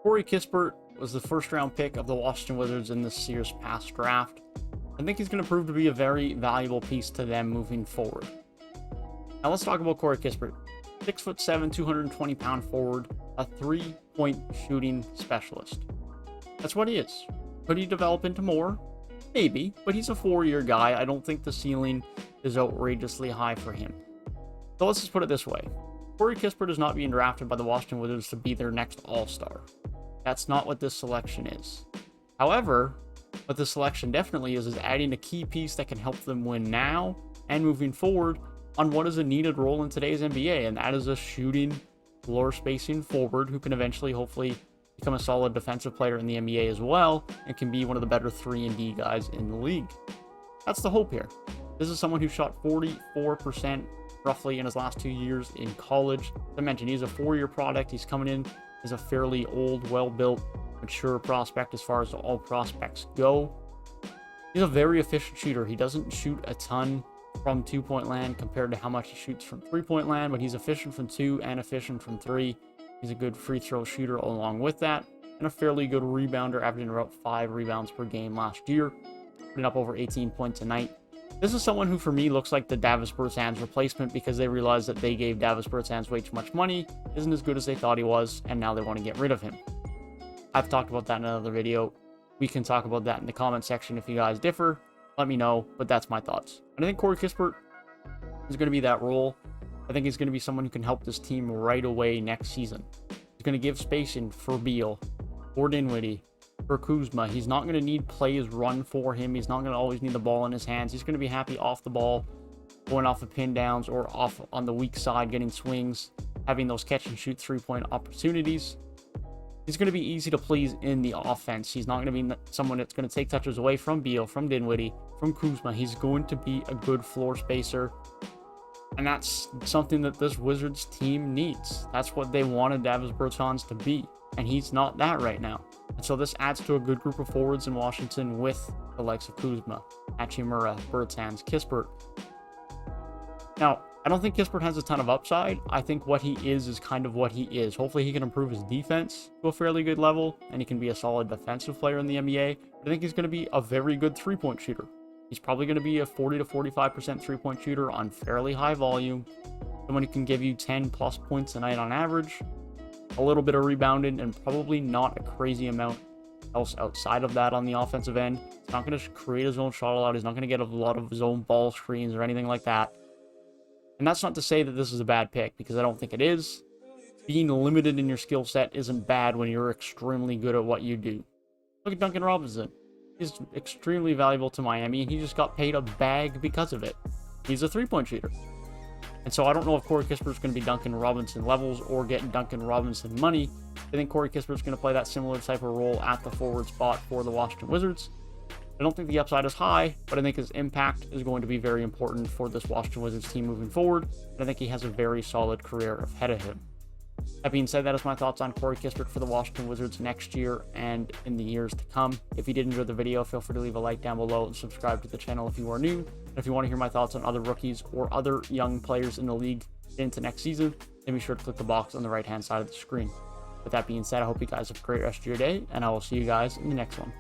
Corey Kispert was the first round pick of the Washington Wizards in this year's past draft. I think he's going to prove to be a very valuable piece to them moving forward. Now let's talk about Corey Kispert. 6'7", 220-pound forward, a 3-point shooting specialist. That's what he is. Could he develop into more? Maybe, but he's a 4-year guy. I don't think the ceiling is outrageously high for him. So let's just put it this way. Corey Kispert is not being drafted by the Washington Wizards to be their next all-star. That's not what this selection is. However, what this selection definitely is adding a key piece that can help them win now and moving forward on what is a needed role in today's NBA, and that is a shooting, floor spacing forward who can eventually, hopefully, become a solid defensive player in the NBA as well, and can be one of the better 3-and-D guys in the league. That's the hope here. This is someone who shot 44% roughly in his last 2 years in college. As I mentioned, he's a 4-year product. He's coming in as a fairly old, well-built, mature prospect as far as all prospects go. He's a very efficient shooter. He doesn't shoot a ton from 2-point land compared to how much he shoots from 3-point land, but he's efficient from 2 and efficient from 3. He's a good free throw shooter along with that, and a fairly good rebounder, averaging about 5 rebounds per game last year, putting up over 18 points a night. This is someone who, for me, looks like the Davis Bertans replacement because they realized that they gave Davis Bertans way too much money, isn't as good as they thought he was, and now they want to get rid of him. I've talked about that in another video. We can talk about that in the comment section if you guys differ. Let me know, but that's my thoughts. And I think Corey Kispert is going to be that role. I think he's going to be someone who can help this team right away next season. He's going to give spacing for Beal, for Dinwiddie, for Kuzma. He's not going to need plays run for him. He's not going to always need the ball in his hands. He's going to be happy off the ball, going off of pin downs or off on the weak side, getting swings, having those catch and shoot 3-point opportunities. He's going to be easy to please in the offense. He's not going to be someone that's going to take touches away from Beal, from Dinwiddie, from Kuzma. He's going to be a good floor spacer. And that's something that this Wizards team needs. That's what they wanted Davis Bertans to be. And he's not that right now. And so this adds to a good group of forwards in Washington with the likes of Kuzma, Hachimura, Bertans, Kispert. Now, I don't think Kispert has a ton of upside. I think what he is kind of what he is. Hopefully he can improve his defense to a fairly good level, and he can be a solid defensive player in the NBA. But I think he's going to be a very good 3-point shooter. He's probably going to be a 40 to 45% 3-point shooter on fairly high volume. Someone who can give you 10 plus points a night on average. A little bit of rebounding, and probably not a crazy amount else outside of that on the offensive end. He's not going to create his own shot a lot. He's not going to get a lot of his own ball screens or anything like that. And that's not to say that this is a bad pick, because I don't think it is. Being limited in your skill set isn't bad when you're extremely good at what you do. Look at Duncan Robinson. He's extremely valuable to Miami, and he just got paid a bag because of it. He's a 3-point shooter. And so I don't know if Corey Kispert is going to be Duncan Robinson levels or get Duncan Robinson money. I think Corey Kispert is going to play that similar type of role at the forward spot for the Washington Wizards. I don't think the upside is high, but I think his impact is going to be very important for this Washington Wizards team moving forward. And I think he has a very solid career ahead of him. That being said, that is my thoughts on Corey Kispert for the Washington Wizards next year and in the years to come. If you did enjoy the video, feel free to leave a like down below and subscribe to the channel if you are new. And if you want to hear my thoughts on other rookies or other young players in the league into next season, then be sure to click the box on the right-hand side of the screen. With that being said, I hope you guys have a great rest of your day, and I will see you guys in the next one.